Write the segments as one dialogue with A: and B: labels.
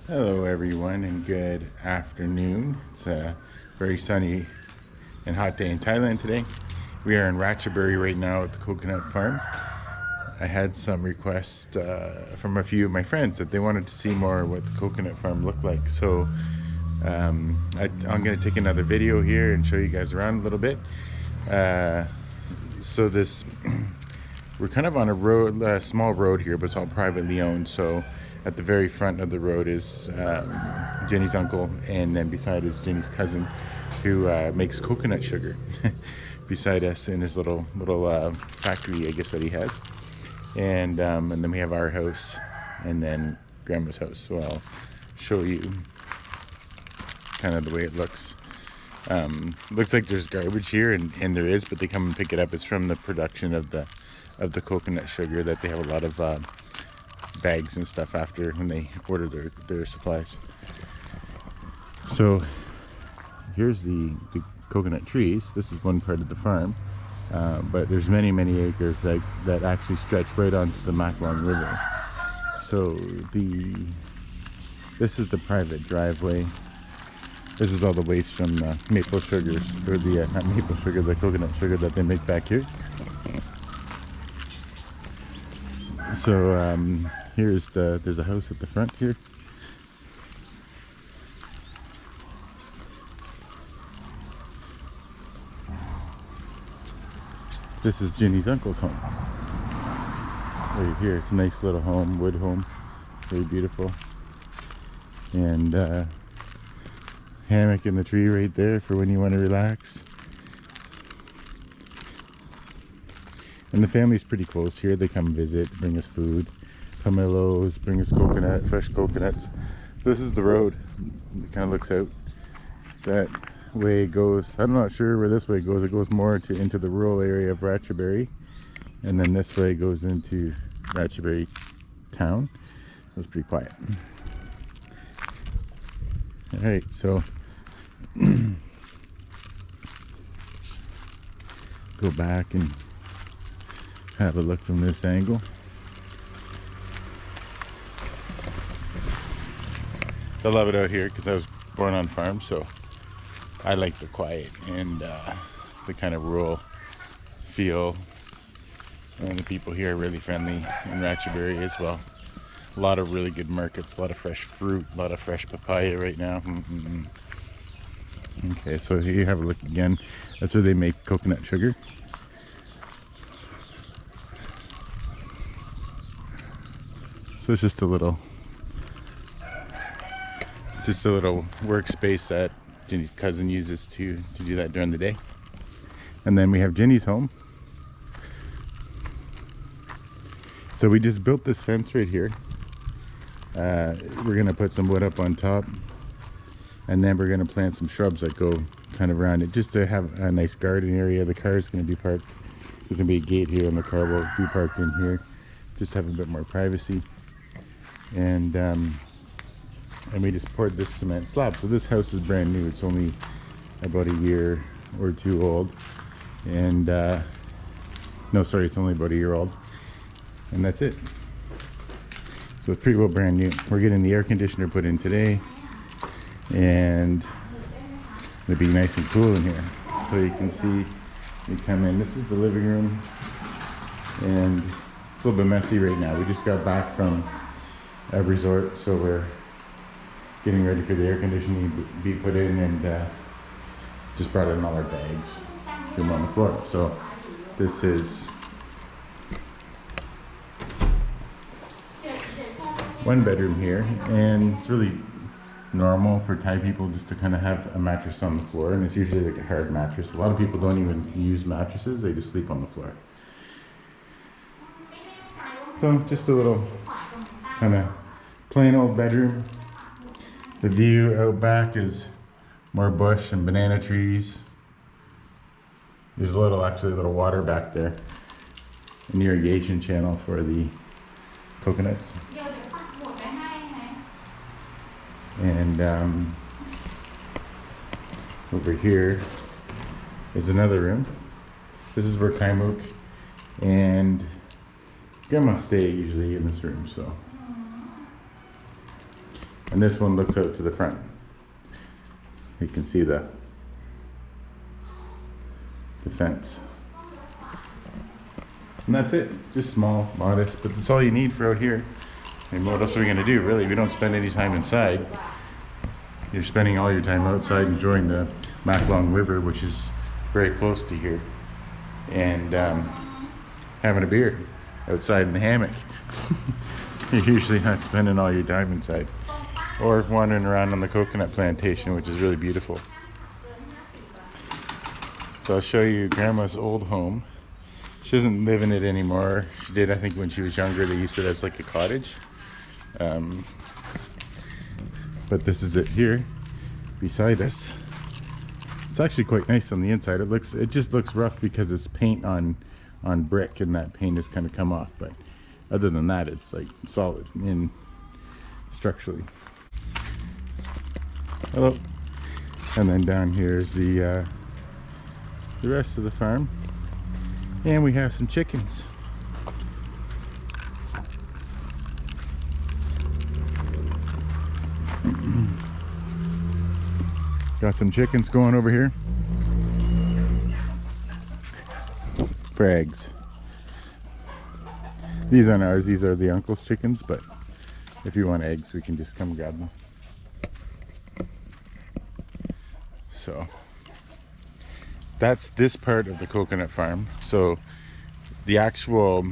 A: Hello everyone and good afternoon. It's a very sunny and hot day in Thailand today. We are in Ratchaburi right now at the coconut farm. I had some requests from a few of my friends that they wanted to see more what the coconut farm looked like. So I'm going to take another video here and show you guys around a little bit. So this, we're kind of on a road, a small road here, but it's all privately owned. So at the very front of the road is Jenny's uncle, and then beside is Jenny's cousin, who makes coconut sugar beside us in his little factory, I guess, that he has. And then we have our house, and then Grandma's house. So I'll show you kind of the way it looks. Looks like there's garbage here, and there is, but they come and pick it up. It's from the production of the coconut sugar that they have a lot of bags and stuff after when they order their supplies. So here's the coconut trees. This is one part of the farm, but there's many acres that actually stretch right onto the Macklong River. So this is the private driveway. This is all the waste from the maple sugars, or the not maple sugar, the coconut sugar that they make back here. So there's a house at the front here. This is Jenny's uncle's home. Right here, it's a nice little home, wood home, very beautiful. And hammock in the tree right there for when you want to relax. And the family's pretty close here. They come visit, bring us food, pomelos, bring us fresh coconuts. This is the road. It kind of looks out. That way goes, I'm not sure where this way goes. It goes more into the rural area of Ratchaburi. And then this way goes into Ratchaburi town. It was pretty quiet. Alright, so go back and have a look from this angle. So I love it out here because I was born on farm, so I like the quiet and the kind of rural feel. And the people here are really friendly in Ratchaburi as well. A lot of really good markets, a lot of fresh fruit, a lot of fresh papaya right now. Okay, so here you have a look again. That's where they make coconut sugar. So it's just a little workspace that Jenny's cousin uses to do that during the day. And then we have Jenny's home. So we just built this fence right here. We're gonna put some wood up on top, and then we're gonna plant some shrubs that go kind of around it, just to have a nice garden area. The car is gonna be parked. There's gonna be a gate here, and the car will be parked in here, just to have a bit more privacy. And we just poured this cement slab. So this house is brand new. It's only about a year or two old. And no, sorry, it's only about a year old. And that's it. So it's pretty well brand new. We're getting the air conditioner put in today, and it'll be nice and cool in here. So you can see, you come in, this is the living room, and it's a little bit messy right now. We just got back from a resort, so we're getting ready for the air conditioning to be put in, and just brought in all our bags, put them on the floor. So this is one bedroom here, and it's really normal for Thai people just to kind of have a mattress on the floor, and it's usually like a hard mattress. A lot of people don't even use mattresses, they just sleep on the floor. So just a little kind of plain old bedroom. The view out back is more bush and banana trees. There's actually a little water back there, an irrigation channel for the coconuts. And over here is another room. This is where Kaimuk and Grandma stay usually in this room. So And this one looks out to the front. You can see the fence. And that's it. Just small, modest, but that's all you need for out here. And what else are we gonna do, really? We don't spend any time inside. You're spending all your time outside enjoying the Macklong River, which is very close to here, and having a beer outside in the hammock. You're usually not spending all your time inside. Or wandering around on the coconut plantation, which is really beautiful. So I'll show you Grandma's old home. She doesn't live in it anymore. She did, I think, when she was younger. They used it as like a cottage. But this is it here beside us. It's actually quite nice on the inside. It just looks rough because it's paint on brick, and that paint has kind of come off. But other than that, it's like solid in structurally. Hello. And then down here is the rest of the farm, and we have some chickens. Got some chickens going over here for eggs. These aren't ours, these are the uncle's chickens, but if you want eggs, we can just come grab them. So that's this part of the coconut farm. So the actual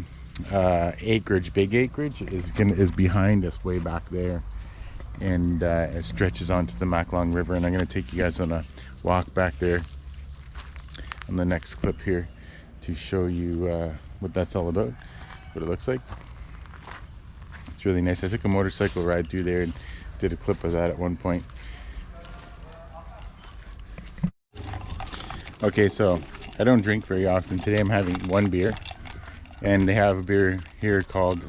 A: acreage, big acreage, is behind us way back there, and it stretches onto the Macklong River. And I'm going to take you guys on a walk back there on the next clip here to show you what that's all about, what it looks like. It's really nice. I took a motorcycle ride through there and did a clip of that at one point. Okay, so I don't drink very often. Today I'm having one beer, and they have a beer here called,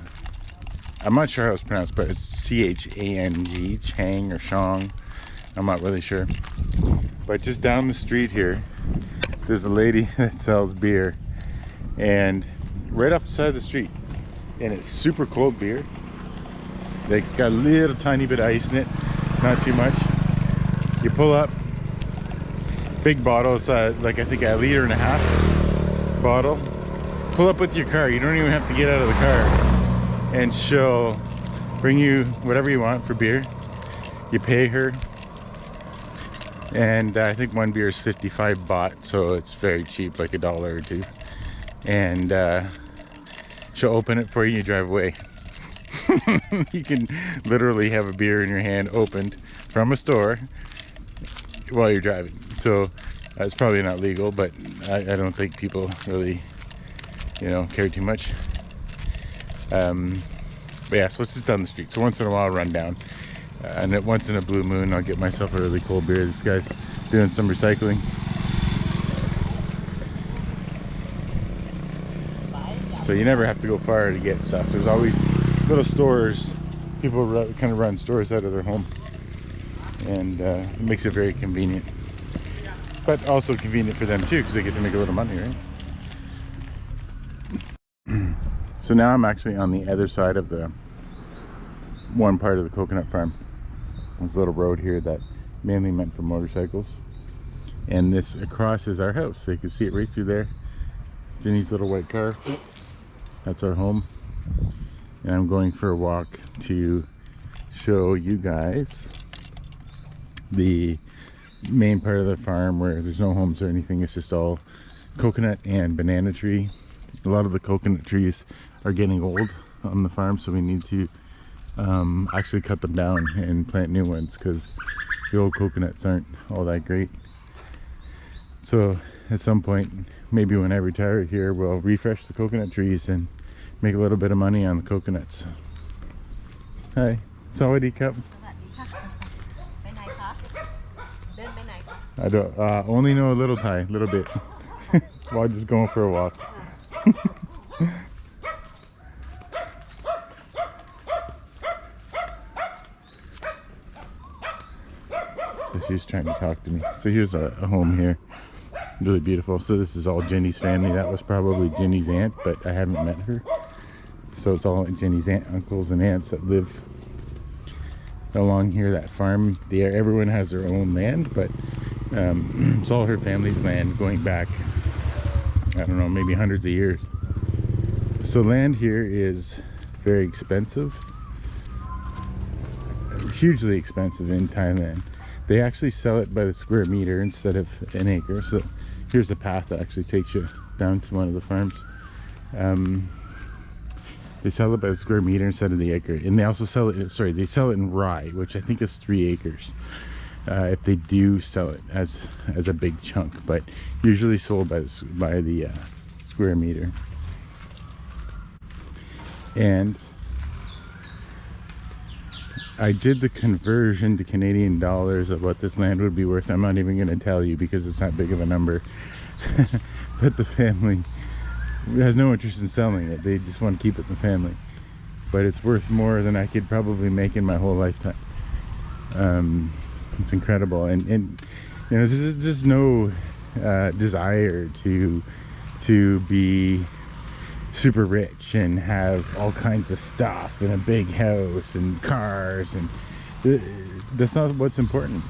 A: I'm not sure how it's pronounced, but it's C-H-A-N-G, Chang or Shang. I'm not really sure. But just down the street here, there's a lady that sells beer, and right up the side of the street, and it's super cold beer. Like, it's got a little tiny bit of ice in it, not too much. You pull up, big bottles, like I think a 1.5 liter bottle. Pull up with your car. You don't even have to get out of the car, and she'll bring you whatever you want for beer. You pay her, and I think one beer is 55 baht, so it's very cheap, like $1 or $2. And she'll open it for you. You drive away. You can literally have a beer in your hand opened from a store while you're driving. So it's probably not legal, but I don't think people really, care too much. But yeah, so it's just down the street. So once in a while I'll run down, and once in a blue moon I'll get myself a really cold beer. This guy's doing some recycling. So you never have to go far to get stuff. There's always little stores. People kind of run stores out of their home, and it makes it very convenient. But also convenient for them too, because they get to make a little money, right? So now I'm actually on the other side of the one part of the coconut farm. There's a little road here that mainly meant for motorcycles, and this across is our house. So you can see it right through there. Jenny's little white car. That's our home. And I'm going for a walk to show you guys the main part of the farm where there's no homes or anything. It's just all coconut and banana tree. A lot of the coconut trees are getting old on the farm, so we need to actually cut them down and plant new ones, because the old coconuts aren't all that great. So at some point, maybe when I retire here, we'll refresh the coconut trees and make a little bit of money on the coconuts. Hi, Sawadee Cup. I don't only know a little Thai, a little bit. While just going for a walk. So she's trying to talk to me. So here's a home here. Really beautiful. So this is all Jenny's family. That was probably Jenny's aunt, but I haven't met her. So it's all Jenny's uncles and aunts that live along here, that farm there. Everyone has their own land, but it's all her family's land going back, I don't know, maybe hundreds of years. So land here is very expensive, hugely expensive in Thailand. They actually sell it by the square meter instead of an acre. So here's a path that actually takes you down to one of the farms. They sell it by the square meter instead of the acre, and they also sell it, sorry, they sell it in rye, which I think is 3 acres, if they do sell it as a big chunk, but usually sold by the square meter. And I did the conversion to Canadian dollars of what this land would be worth. I'm not even going to tell you because it's not big of a number. But the family has no interest in selling it. They just want to keep it in the family. But it's worth more than I could probably make in my whole lifetime. It's incredible. And you know, there's just no desire to be super rich and have all kinds of stuff and a big house and cars, and that's not what's important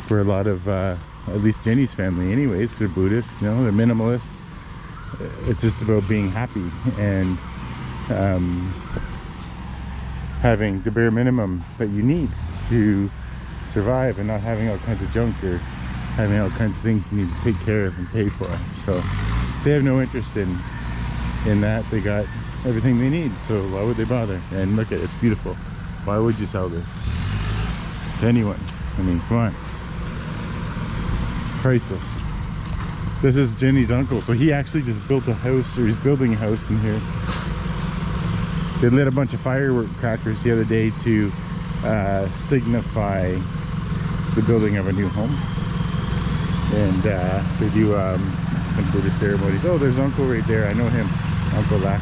A: for a lot of at least Jenny's family anyways. They're Buddhists, you know, they're minimalists. It's just about being happy and having the bare minimum that you need to survive, and not having all kinds of junk or having all kinds of things you need to take care of and pay for. So they have no interest in that. They got everything they need, so why would they bother? And look at it, it's beautiful. Why would you sell this to anyone? I mean, come on, it's priceless. This is Jenny's uncle, so he actually just built a house, or he's building a house in here. They lit a bunch of firework crackers the other day to signify the building of a new home, and they do some Buddhist ceremonies. Oh, there's Uncle right there. I know him, Uncle Lack.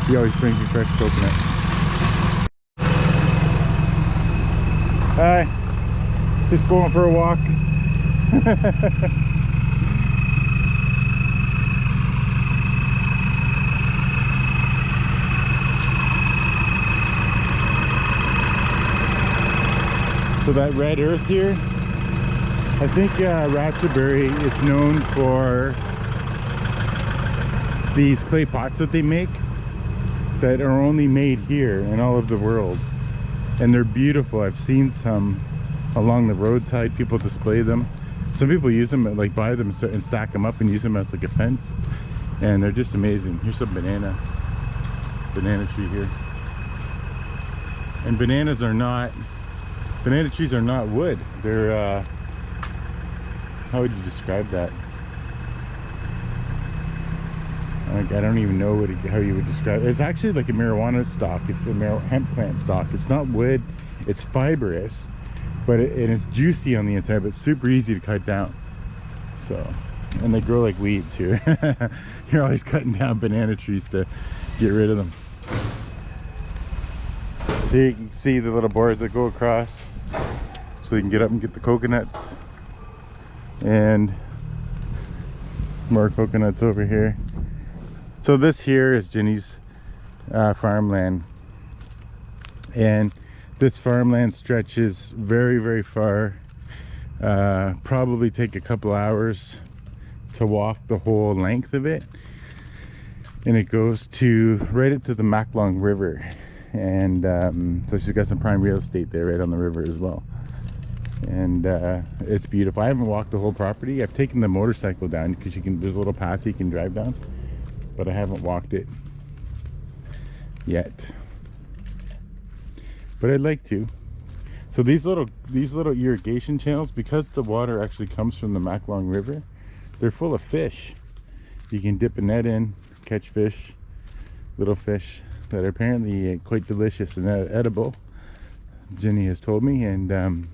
A: He always brings me fresh coconuts. Hi, just going for a walk. So that red earth here, I think Ratchaburi is known for these clay pots that they make that are only made here in all of the world, and they're beautiful. I've seen some along the roadside, people display them. Some people use them, like buy them and stack them up and use them as like a fence, and they're just amazing. Here's some banana tree here, and banana trees are not wood. They're how would you describe that? Like, I don't even know how you would describe it. It's actually like a marijuana stalk. It's a hemp plant stalk. It's not wood, it's fibrous, but it's juicy on the inside, but super easy to cut down. So, and they grow like weeds here. You're always cutting down banana trees to get rid of them. So you can see the little bars that go across, so you can get up and get the coconuts. And more coconuts over here. So this here is Jenny's farmland, and this farmland stretches very, very far. Probably take a couple hours to walk the whole length of it, and it goes to right up to the Maklong River. And so she's got some prime real estate there right on the river as well, and it's beautiful. I haven't walked the whole property. I've taken the motorcycle down because there's a little path you can drive down, but I haven't walked it yet, but I'd like to. So these little irrigation channels, because the water actually comes from the Maklong River, they're full of fish. You can dip a net in, catch fish, little fish that are apparently quite delicious and edible, Jenny has told me. And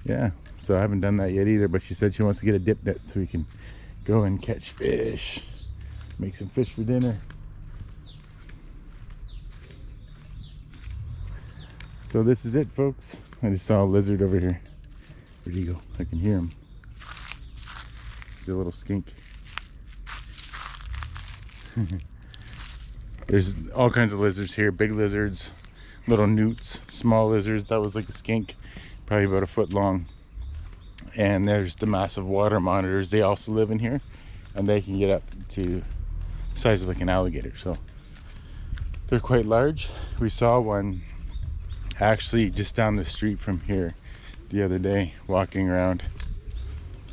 A: yeah, so I haven't done that yet either, but she said she wants to get a dip net so we can go and catch fish, make some fish for dinner. So this is it, folks. I just saw a lizard over here. Where'd he go? I can hear him. He's a little skink. There's all kinds of lizards here, big lizards, little newts, small lizards. That was like a skink, probably about a foot long. And there's the massive water monitors. They also live in here, and they can get up to the size of like an alligator. So they're quite large. We saw one actually just down the street from here the other day, walking around,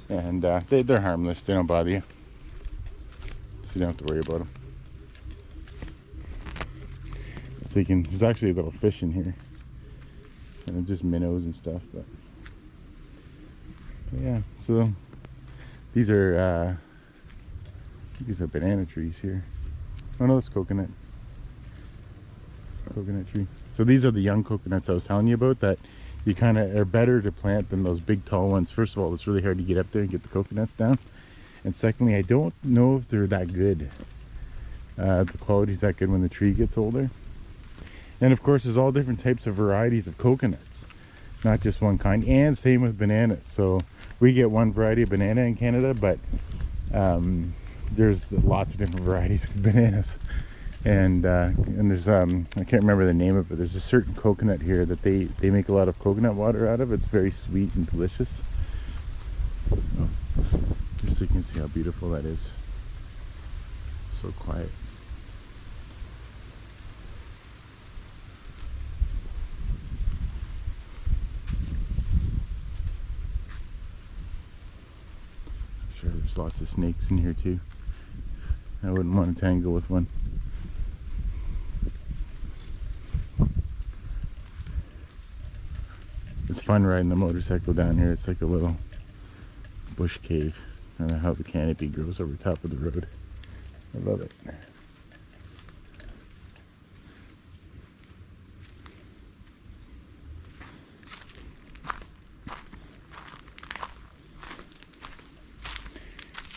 A: and they're harmless. They don't bother you, so you don't have to worry about them. So you can, there's actually a little fish in here, and just minnows and stuff. But yeah, so these are banana trees here. Oh no, it's coconut tree. So these are the young coconuts I was telling you about, that you kind of are better to plant than those big tall ones. First of all, it's really hard to get up there and get the coconuts down, and secondly, I don't know if they're that good. The quality's that good when the tree gets older. And of course, there's all different types of varieties of coconuts, not just one kind. And same with bananas. So we get one variety of banana in Canada, but there's lots of different varieties of bananas. And there's I can't remember the name of it. There's a certain coconut here that they make a lot of coconut water out of. It's very sweet and delicious. Oh, just so you can see how beautiful that is. So quiet. I'm sure there's lots of snakes in here too. I wouldn't want to tangle with one. It's fun riding the motorcycle down here. It's like a little bush cave. I don't know how the canopy grows over top of the road. I love it.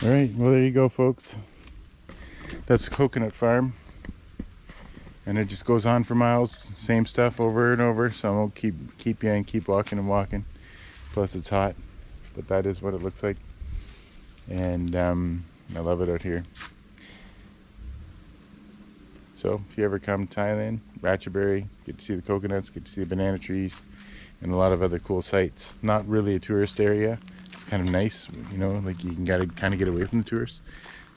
A: All right, well, there you go, folks. That's a coconut farm, and it just goes on for miles, same stuff over and over. So I'll keep you and keep walking and walking. Plus it's hot, but that is what it looks like. And I love it out here. So if you ever come to Thailand, Ratchaburi, get to see the coconuts, get to see the banana trees, and a lot of other cool sights. Not really a tourist area. It's kind of nice, you know, like you can kind of get away from the tourists.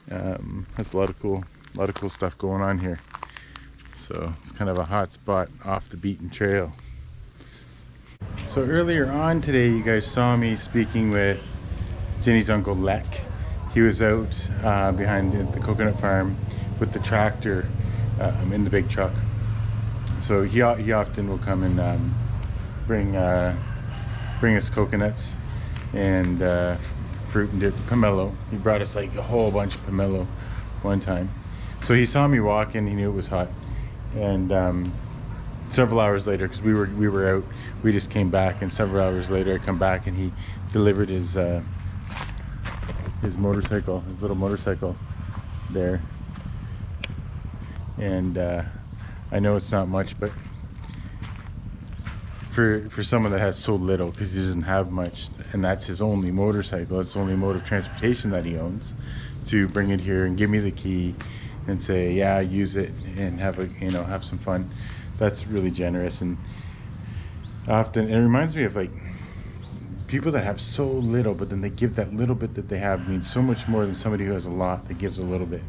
A: That's a lot of cool stuff going on here. So it's kind of a hot spot off the beaten trail. So earlier on today, you guys saw me speaking with Jenny's uncle Lek. He was out behind the coconut farm with the tractor in the big truck. So he often will come and bring us coconuts and fruit and pomelo. He brought us like a whole bunch of pomelo one time. So he saw me walking. He knew it was hot. And several hours later, because we were out, we just came back, and several hours later I come back and he delivered his motorcycle, his little motorcycle there. And I know it's not much, but for someone that has so little, because he doesn't have much, and that's his only motorcycle, it's the only mode of transportation that he owns, to bring it here and give me the key and say, yeah, use it and have some fun. That's really generous. And often it reminds me of like people that have so little, but then they give that little bit that they have means so much more than somebody who has a lot that gives a little bit.